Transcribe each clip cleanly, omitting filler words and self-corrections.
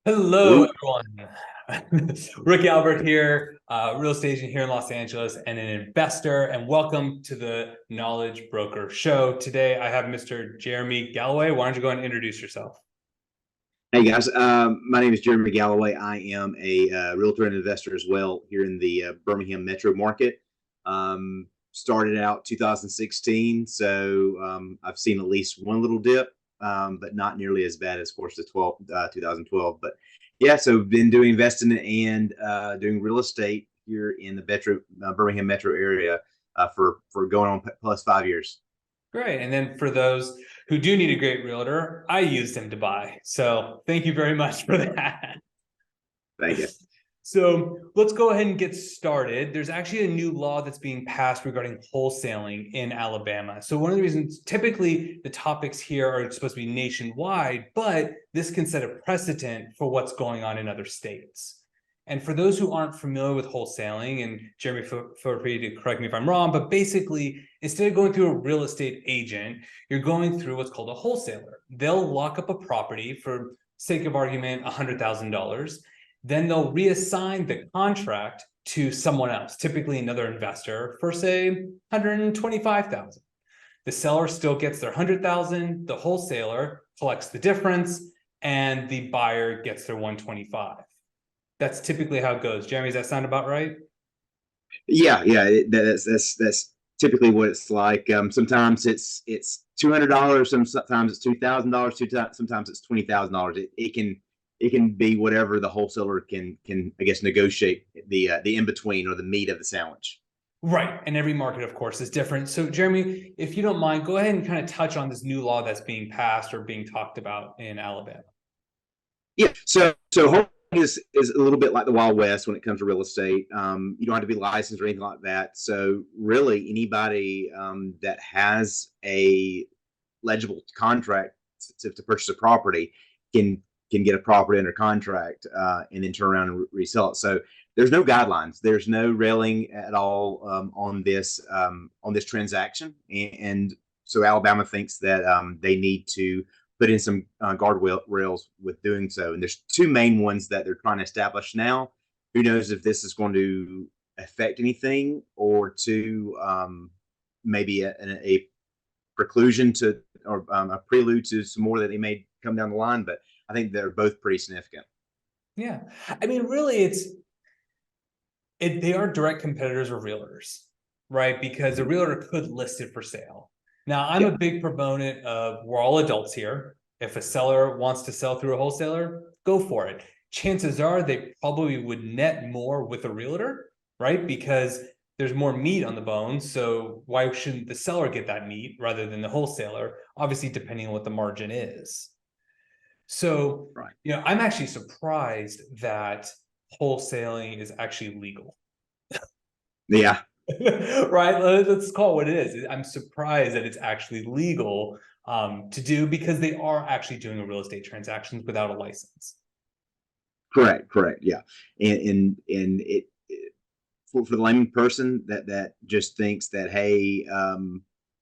Hello, everyone. Rick Albert here, real estate agent here in Los Angeles and an investor, and welcome to the Knowledge Broker Show. Today, I have Mr. Jeremy Galloway. Why don't you go and introduce yourself? Hey guys, my name is Jeremy Galloway. I am a realtor and investor as well here in the Birmingham metro market. Started out 2016, so I've seen at least one little dip, but not nearly as bad as, of course, the 2012. But yeah, so been doing investing and doing real estate here in the Birmingham metro area for going on plus 5 years. Great. And then for those who do need a great realtor, I used him to buy. So thank you very much for that. Thank you. So let's go ahead and get started. There's actually a new law that's being passed regarding wholesaling in Alabama. So one of the reasons, typically the topics here are supposed to be nationwide, but this can set a precedent for what's going on in other states. And for those who aren't familiar with wholesaling, and Jeremy, feel free to correct me if I'm wrong, but basically, instead of going through a real estate agent, you're going through what's called a wholesaler. They'll lock up a property, for sake of argument, $100,000. Then they'll reassign the contract to someone else, typically another investor, for say $125,000. The seller still gets their $100,000, the wholesaler collects the difference, and the buyer gets their $125,000. That's typically how it goes. Jeremy, does that sound about right? Yeah, that's typically what it's like. Sometimes it's $200, sometimes it's $2,000, sometimes it's $20,000. It can be whatever the wholesaler can I guess negotiate the in between or the meat of the sandwich. Right, and every market, of course, is different. So, Jeremy, if you don't mind, go ahead and kind of touch on this new law that's being passed or being talked about in Alabama. Yeah, so wholesaling is a little bit like the Wild West when it comes to real estate. You don't have to be licensed or anything like that. So really, anybody that has a legible contract to purchase a property can get a property under contract and then turn around and resell it. So there's no guidelines. There's no railing at all on this transaction. And so Alabama thinks that they need to put in some guardrails with doing so. And there's two main ones that they're trying to establish now. Who knows if this is going to affect anything, or to maybe a preclusion to, or a prelude to some more that they may come down the line. But I think they're both pretty significant. Yeah, I mean, really, they are direct competitors of realtors, right? Because a realtor could list it for sale. Now, I'm a big proponent of, we're all adults here. If a seller wants to sell through a wholesaler, go for it. Chances are they probably would net more with a realtor, right? Because there's more meat on the bone. So why shouldn't the seller get that meat rather than the wholesaler? Obviously, depending on what the margin is. So, Right. I'm actually surprised that wholesaling is actually legal. Yeah. Right, let's call it what it is. I'm surprised that it's actually legal to do, because they are actually doing a real estate transactions without a license. Correct. Yeah. And it for the layman person that just thinks that, hey,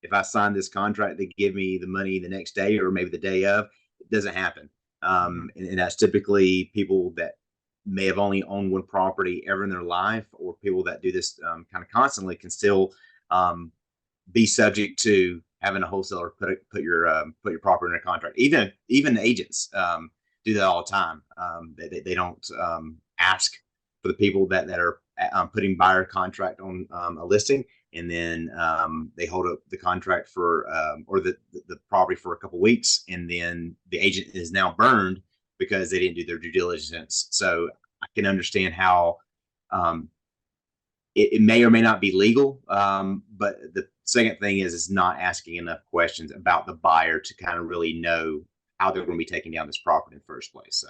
if I sign this contract, they give me the money the next day or maybe the day of, it doesn't happen. And that's typically people that may have only owned one property ever in their life, or people that do this kind of constantly can still be subject to having a wholesaler put your property in a contract. Even agents do that all the time. They don't ask for the people that are putting buyer contract on a listing, and then they hold up the contract for or the property for a couple of weeks, and then the agent is now burned because they didn't do their due diligence. So I can understand how it may or may not be legal, but the second thing is not asking enough questions about the buyer to kind of really know how they're going to be taking down this property in the first place. So.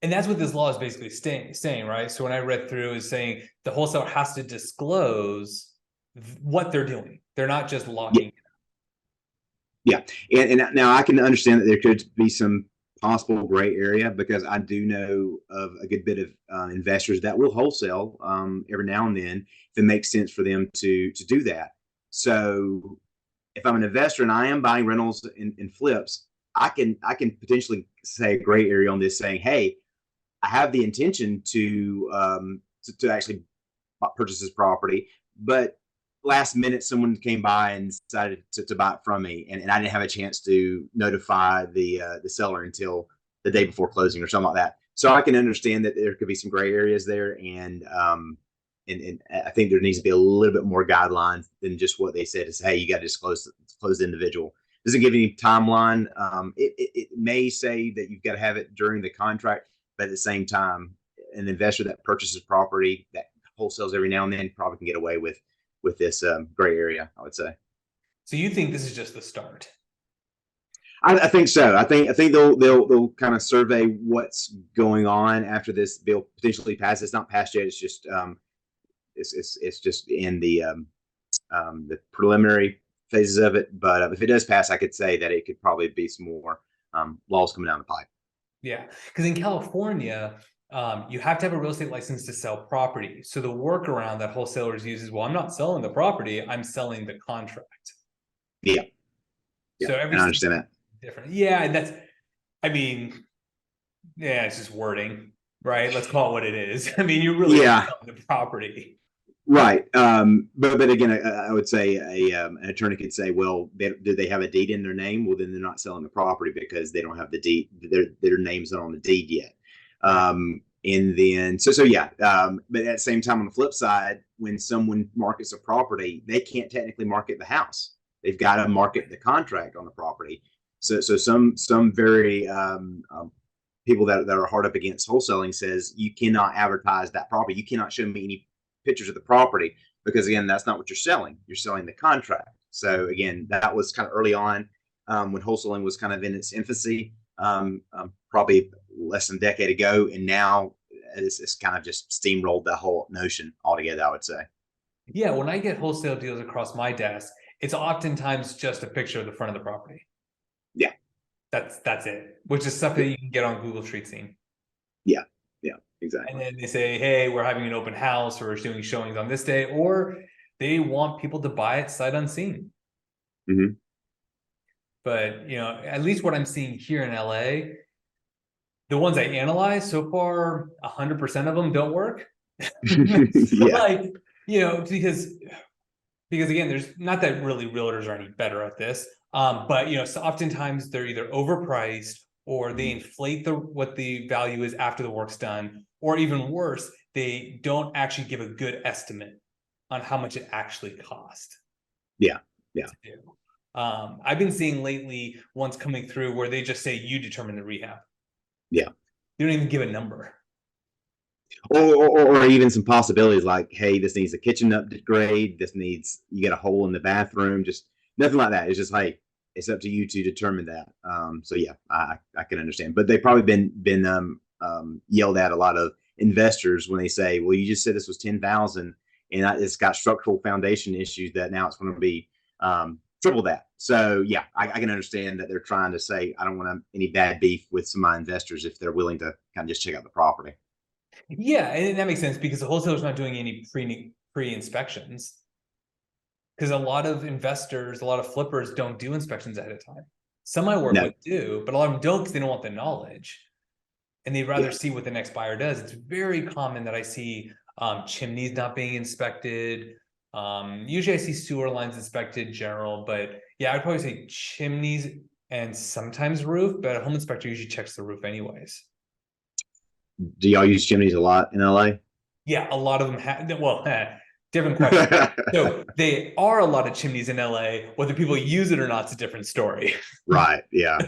And that's what this law is basically saying, right? So when I read through, is saying the wholesaler has to disclose what they're doing. They're not just locking. Yeah. And now I can understand that there could be some possible gray area, because I do know of a good bit of investors that will wholesale every now and then if it makes sense for them to do that. So if I'm an investor and I am buying rentals and flips, I can potentially say a gray area on this, saying, hey, I have the intention to actually purchase this property, but last minute someone came by and decided to buy it from me, and I didn't have a chance to notify the seller until the day before closing or something like that. So I can understand that there could be some gray areas there, and I think there needs to be a little bit more guidelines than just what they said is, hey, you got to disclose the individual. Doesn't give any timeline. It may say that you've got to have it during the contract, but at the same time, an investor that purchases property that wholesales every now and then probably can get away with this gray area, I would say. So you think this is just the start? I think so. I think they'll kind of survey what's going on after this bill potentially passes. It's not passed yet. It's just it's just in the preliminary phases of it. But if it does pass, I could say that it could probably be some more laws coming down the pipe. Yeah, because in California, you have to have a real estate license to sell property. So the workaround that wholesalers use is, well, I'm not selling the property, I'm selling the contract. Yeah. So I understand that. Different. Yeah, and that's, I mean, yeah, it's just wording, right? Let's call it what it is. I mean, you really are selling the property. Right. But again, I would say an attorney could say, well, do they have a deed in their name? Well, then they're not selling the property because they don't have the deed. Their name's not on the deed yet. And then, so yeah. But at the same time, on the flip side, when someone markets a property, they can't technically market the house. They've got to market the contract on the property. So some very people that are hard up against wholesaling says you cannot advertise that property. You cannot show me any pictures of the property, because again, that's not what you're selling. You're selling the contract. So again, that was kind of early on when wholesaling was kind of in its infancy, probably less than a decade ago, and now it's kind of just steamrolled that whole notion altogether, I would say. Yeah, when I get wholesale deals across my desk, it's oftentimes just a picture of the front of the property. Yeah, that's it, which is stuff that you can get on Google Street Scene. Yeah, exactly. And then they say, hey, we're having an open house, or we're doing showings on this day, or they want people to buy it sight unseen. But at least what I'm seeing here in LA, the ones I analyze so far, 100% of them don't work. Like, because again, there's not that really realtors are any better at this. But so oftentimes they're either overpriced, or they inflate what the value is after the work's done, or even worse, they don't actually give a good estimate on how much it actually cost. Yeah. I've been seeing lately ones coming through where they just say you determine the rehab. Yeah. They don't even give a number. Or even some possibilities like, hey, this needs a kitchen upgrade. You get a hole in the bathroom. Just nothing like that. It's just, hey, it's up to you to determine that. So yeah, I can understand. But they've probably been yelled at a lot of investors when they say, well, you just said this was 10,000 and it's got structural foundation issues that now it's going to be triple that. So yeah, I can understand that they're trying to say, I don't want any bad beef with some of my investors if they're willing to kind of just check out the property. Yeah, and that makes sense because the wholesaler's not doing any pre-inspections. Because a lot of investors, a lot of flippers don't do inspections ahead of time. Some I work with do, but a lot of them don't because they don't want the knowledge. And they'd rather see what the next buyer does. It's very common that I see chimneys not being inspected. Usually I see sewer lines inspected general, but yeah, I'd probably say chimneys and sometimes roof, but a home inspector usually checks the roof anyways. Do y'all use chimneys a lot in LA? Yeah, a lot of them have. Well, different question. So they are a lot of chimneys in LA. Whether people use it or not is a different story. Right. Yeah.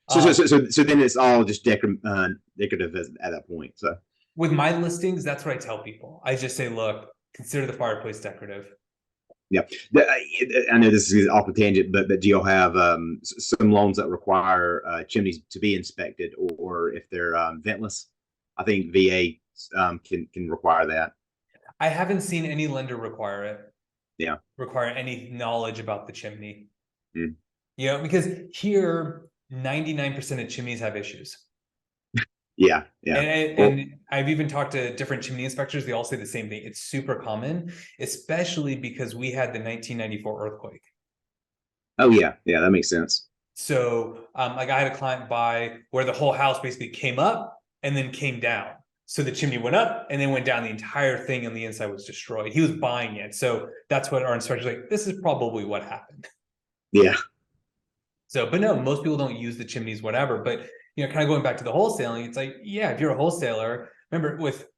So then it's all just decorative at that point. So with my listings, that's what I tell people. I just say, look, consider the fireplace decorative. Yeah, I know this is off the tangent, but do you have some loans that require chimneys to be inspected, or if they're ventless? I think VA can require that. I haven't seen any lender require it. Yeah, require any knowledge about the chimney. Because here 99% of chimneys have issues. Yeah. And I've even talked to different chimney inspectors. They all say the same thing. It's super common, especially because we had the 1994 earthquake. Oh yeah, yeah, that makes sense. So like I had a client buy where the whole house basically came up and then came down. So the chimney went up and then went down. The entire thing on the inside was destroyed. He was buying it. So that's what our inspector's like, this is probably what happened. Yeah, So, but no, most people don't use the chimneys, whatever. But kind of going back to the wholesaling, it's like, yeah, if you're a wholesaler, remember with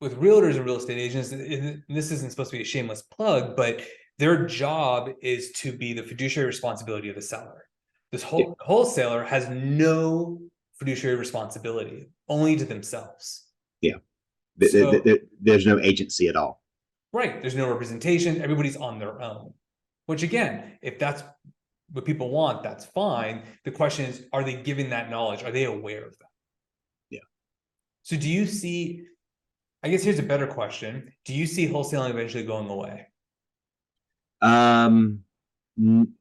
realtors and real estate agents, and this isn't supposed to be a shameless plug, but their job is to be the fiduciary responsibility of the seller. This yeah, wholesaler has no fiduciary responsibility, only to themselves. yeah. So, There's no agency at all. right, there's no representation. Everybody's on their own. Which again, if that's what people want, that's fine. The question is, are they given that knowledge? Are they aware of that? Yeah. So do you see, I guess here's a better question. Do you see wholesaling eventually going away? Um, n-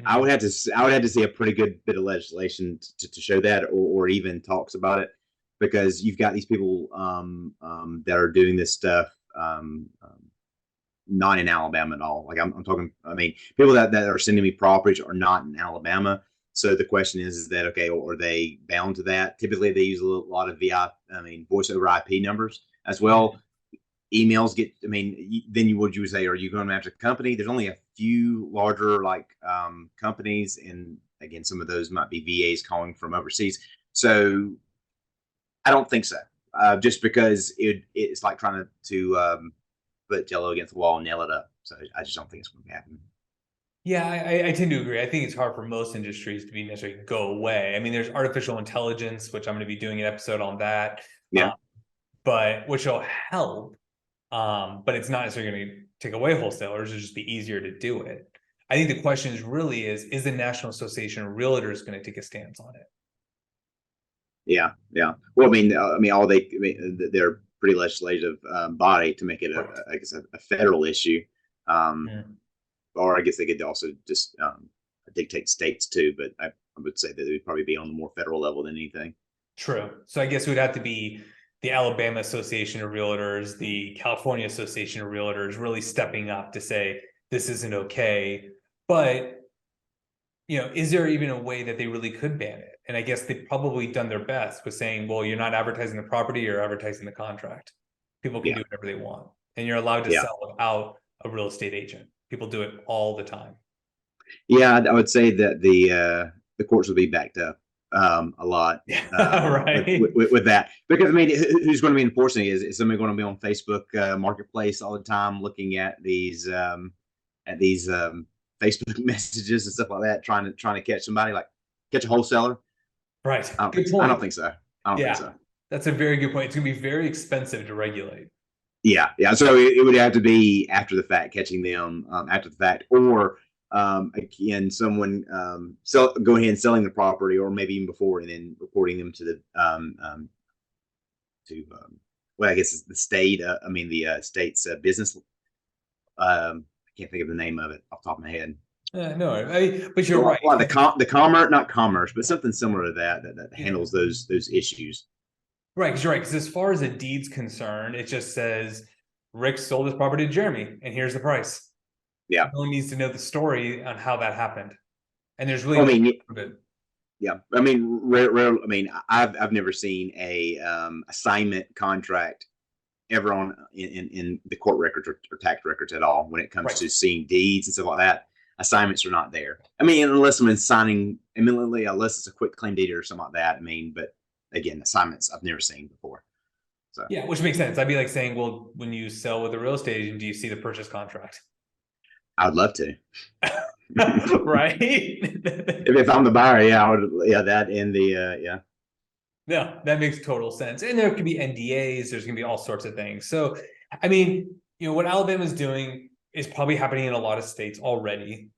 I Mm, would have to I would have to see a pretty good bit of legislation to show that, or even talks about it, because you've got these people that are doing this stuff not in Alabama at all. Like I'm talking, I mean, people that are sending me properties are not in Alabama. So the question is that okay, are they bound to that? Typically, they use a lot of voice over IP numbers as mm. well. Emails get, I mean, then you would say, are you going after a company? There's only a few larger like companies, and again, some of those might be VAs calling from overseas. So I don't think so. Just because it's like trying to put Jello against the wall and nail it up. So I just don't think it's going to happen. Yeah, I tend to agree. I think it's hard for most industries to be necessarily go away. I mean, there's artificial intelligence, which I'm going to be doing an episode on that, Yeah, but which will help. But it's not necessarily going to take away wholesalers. It'll just be easier to do it. I think the question is really is the National Association of Realtors going to take a stance on it? yeah, yeah. Well, all they're pretty legislative body to make it Right. I guess a federal issue. Um, Mm. or I guess they could also just dictate states too. But I would say that it would probably be on the more federal level than anything. True. So I guess it would have to be the Alabama Association of Realtors, the California Association of Realtors really stepping up to say this isn't okay. But is there even a way that they really could ban it? And I guess they've probably done their best with saying, well, you're not advertising the property, you're advertising the contract. People can Yeah, do whatever they want. And you're allowed to yeah, sell without a real estate agent. People do it all the time. yeah. I would say that the courts will be backed up a lot Yeah, right. with that, because I mean, who's going to be enforcing it? Is somebody going to be on Facebook Marketplace all the time looking at these Facebook messages and stuff like that, trying to catch somebody, like catch a wholesaler? Right. I don't think Good so. I don't point. think so. I don't think Yeah. so. That's a very good point. It's going to be very expensive to regulate. Yeah, yeah. So it would have to be after the fact, catching them after the fact, or again, someone go ahead and selling the property, or maybe even before, and then reporting them to the to well, I guess it's the state. The state's business. I can't think of the name of it off the top of my head. No, but you're right. Well, the commerce, not commerce, but something similar to that Yeah. handles those issues. Right, because you're right. Because as far as a deed's concerned, it just says Rick sold his property to Jeremy, and here's the price. Yeah. No one needs to know the story on how that happened, and there's really Well, no proof of it. yeah. I mean, rare. I mean, I've never seen a assignment contract ever on in the court records or tax records at all when it comes Right. to seeing deeds and stuff like that. Assignments are not there. I mean, unless someone's signing imminently, unless it's a quick claim deed or something like that. I mean, but again, assignments I've never seen before. So Yeah, which makes sense. I'd be like saying, well, when you sell with a real estate agent, do you see the purchase contract? I would love to. Right. If I'm the buyer, yeah, I would. Yeah, that and the yeah. No, that makes total sense. And there could be NDAs, there's gonna be all sorts of things. So, I mean, what Alabama's doing is probably happening in a lot of states already.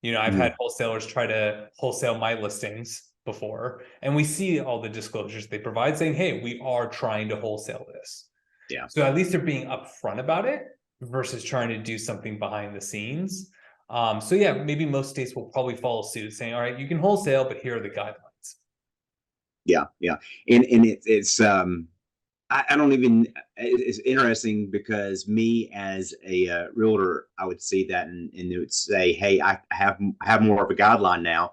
I've Mhm. had wholesalers try to wholesale my listings before, and we see all the disclosures they provide saying, hey, we are trying to wholesale this. Yeah, So at least they're being upfront about it versus trying to do something behind the scenes. So yeah, maybe most states will probably follow suit saying, all right, you can wholesale, but here are the guidelines. yeah, yeah. And it's I don't even, it's interesting because me as a realtor, I would see that and it would say, hey, I have more of a guideline now.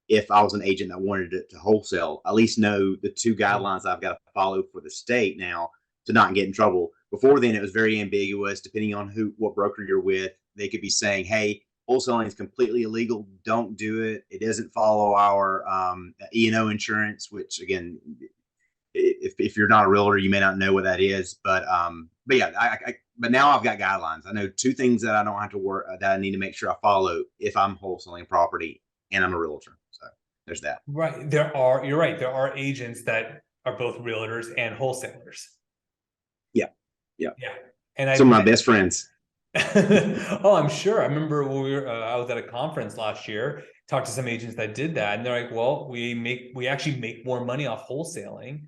If I was an agent that wanted to wholesale, at least know the two guidelines I've got to follow for the state now to not get in trouble. Before then, it was very ambiguous. Depending on what broker you're with, they could be saying, "Hey, wholesaling is completely illegal. Don't do it. It doesn't follow our E&O insurance." Which again, if you're not a realtor, you may not know what that is. But yeah, but now I've got guidelines. I know two things that I don't have to work that I need to make sure I follow if I'm wholesaling property and I'm a realtor. So there's that. Right. You're right. There are agents that are both realtors and wholesalers. Yeah. Yeah. Yeah. And some of my best friends. Oh, I'm sure. I remember when I was at a conference last year, talked to some agents that did that, and they're like, well, we actually make more money off wholesaling.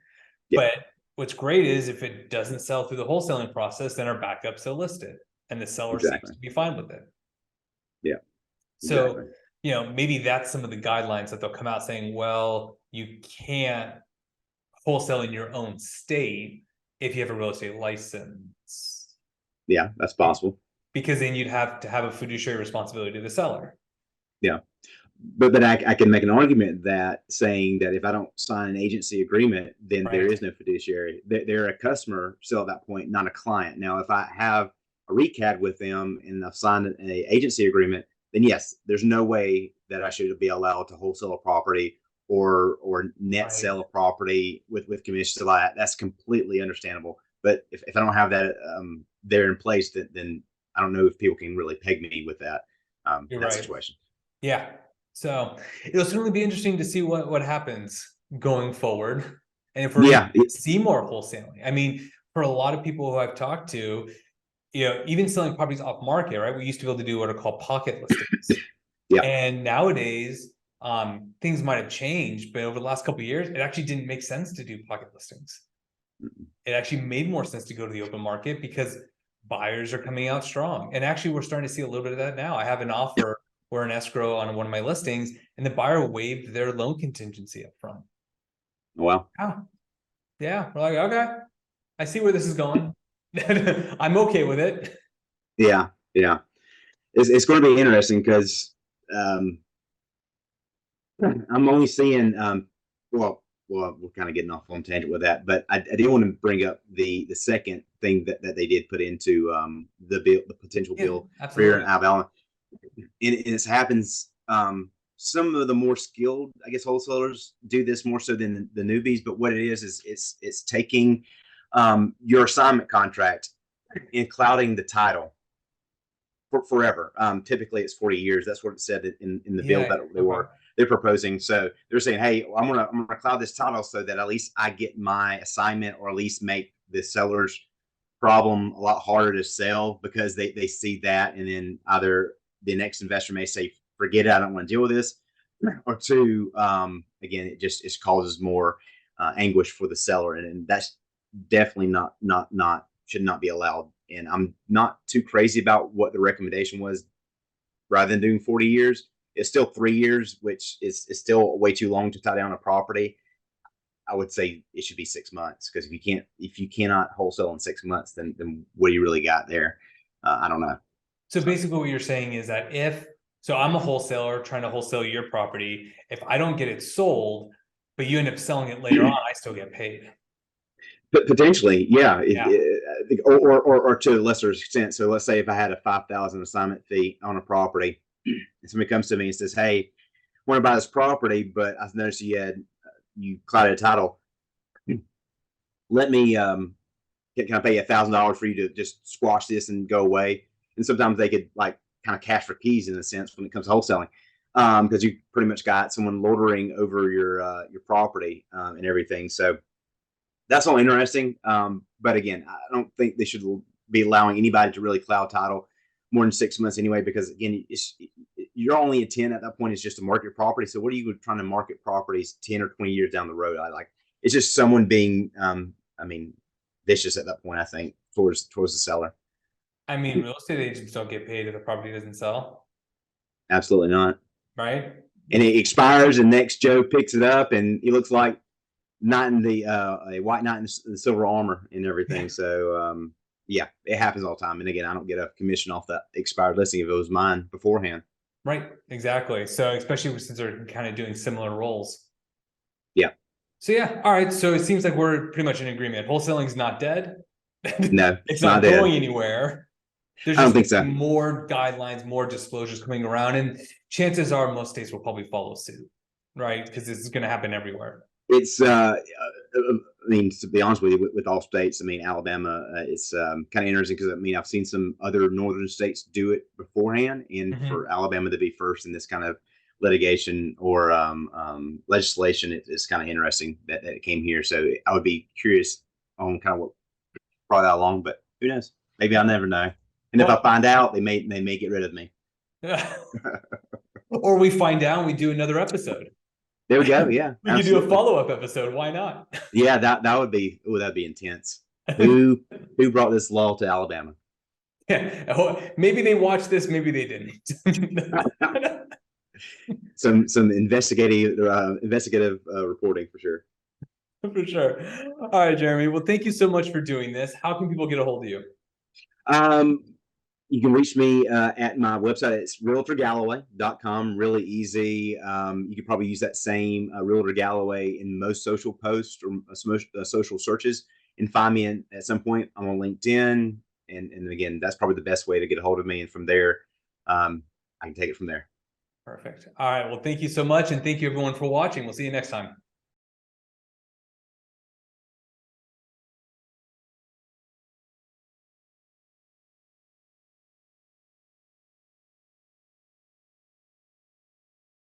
Yeah. But what's great is if it doesn't sell through the wholesaling process, then our backup's still listed and the seller seems to be fine with it. Yeah. So, maybe that's some of the guidelines that they'll come out saying, well, you can't wholesale in your own state if you have a real estate license. Yeah, that's possible. Because then you'd have to have a fiduciary responsibility to the seller. Yeah. But I can make an argument that saying that if I don't sign an agency agreement, then there is no fiduciary. They're a customer still at that point, not a client. Now, if I have a recad with them and I've signed an agency agreement, then yes, there's no way that I should be allowed to wholesale a property or net sell a property with commissions. That's completely understandable. But if I don't have that there in place, then I don't know if people can really peg me with that situation. Yeah. So it'll certainly be interesting to see what happens going forward. And if we're going to see more wholesaling. I mean, for a lot of people who I've talked to, even selling properties off market, right? We used to be able to do what are called pocket listings. Yeah. And nowadays, things might have changed, but over the last couple of years, it actually didn't make sense to do pocket listings. It actually made more sense to go to the open market because buyers are coming out strong. And actually, we're starting to see a little bit of that now. I have an offer or an escrow on one of my listings, and the buyer waived their loan contingency up front. Wow. Oh, yeah. We're like, okay, I see where this is going. I'm okay with it. Yeah. Yeah. It's going to be interesting because I'm only seeing, well, we're kind of getting off on tangent with that, but I do want to bring up the second thing that they did put into the bill, the potential bill here in Alabama. And it happens. Some of the more skilled, I guess, wholesalers do this more so than the newbies. But what it is it's taking your assignment contract and clouding the title for forever. Typically, it's 40 years. That's what it said in the bill that they're proposing. So they're saying, hey, I'm gonna cloud this title so that at least I get my assignment, or at least make the seller's problem a lot harder to sell, because they see that, and then either the next investor may say, forget it, I don't want to deal with this, or two, again, it causes more anguish for the seller, and that's definitely not should not be allowed. And I'm not too crazy about what the recommendation was. Rather than doing 40 years, it's still 3 years, which is still way too long to tie down a property. I would say it should be 6 months, because if you cannot wholesale in 6 months, then what do you really got there? I don't know. So basically what you're saying is that so I'm a wholesaler trying to wholesale your property. If I don't get it sold, but you end up selling it later on, I still get paid. But potentially, yeah. Or to a lesser extent. So let's say if I had a $5,000 assignment fee on a property, and somebody comes to me and says, hey, I want to buy this property, but I've noticed you clouded a title. Let me, can I pay you $1,000 for you to just squash this and go away? And sometimes they could kind of cash for keys in a sense when it comes to wholesaling, because you pretty much got someone loitering over your property and everything. So that's all interesting. But again, I don't think they should be allowing anybody to really cloud title more than 6 months anyway, because again, your only intent at that point is just to market property. So what are you trying to market properties 10 or 20 years down the road? It's just someone being, vicious at that point, I think, towards the seller. I mean, real estate agents don't get paid if the property doesn't sell. Absolutely not. Right. And it expires, and next Joe picks it up, and it looks like not in the a white knight in the silver armor and everything. So yeah, it happens all the time. And again, I don't get a commission off that expired listing if it was mine beforehand. Right, exactly. So especially since they're kind of doing similar roles. Yeah. So yeah, all right. So it seems like we're pretty much in agreement. Wholesaling is not dead. No, It's not not dead. going anywhere. There's I don't just think so. more guidelines, more disclosures coming around, and chances are most states will probably follow suit, right? Because this is going to happen everywhere. It's I mean, to be honest with you, with all states, I mean, Alabama, it's kind of interesting because I mean, I've seen some other northern states do it beforehand, and for Alabama to be first in this kind of litigation or legislation, it's kind of interesting that it came here. So I would be curious on kind of what brought that along, but who knows? Maybe I'll never know. And if I find out, they may get rid of me. Or we find out and we do another episode. There we go. Yeah, We could do a follow-up episode. Why not? Yeah, that would be that'd be intense. Who brought this law to Alabama? Yeah, maybe they watched this, maybe they didn't. some investigative reporting for sure. For sure. All right, Jeremy. Well, thank you so much for doing this. How can people get a hold of you? You can reach me at my website. It's realtorgalloway.com. Really easy. You could probably use that same Realtor Galloway in most social posts or social searches and find me at some point. I'm on LinkedIn. And again, that's probably the best way to get a hold of me. And from there, I can take it from there. Perfect. All right. Well, thank you so much. And thank you everyone for watching. We'll see you next time.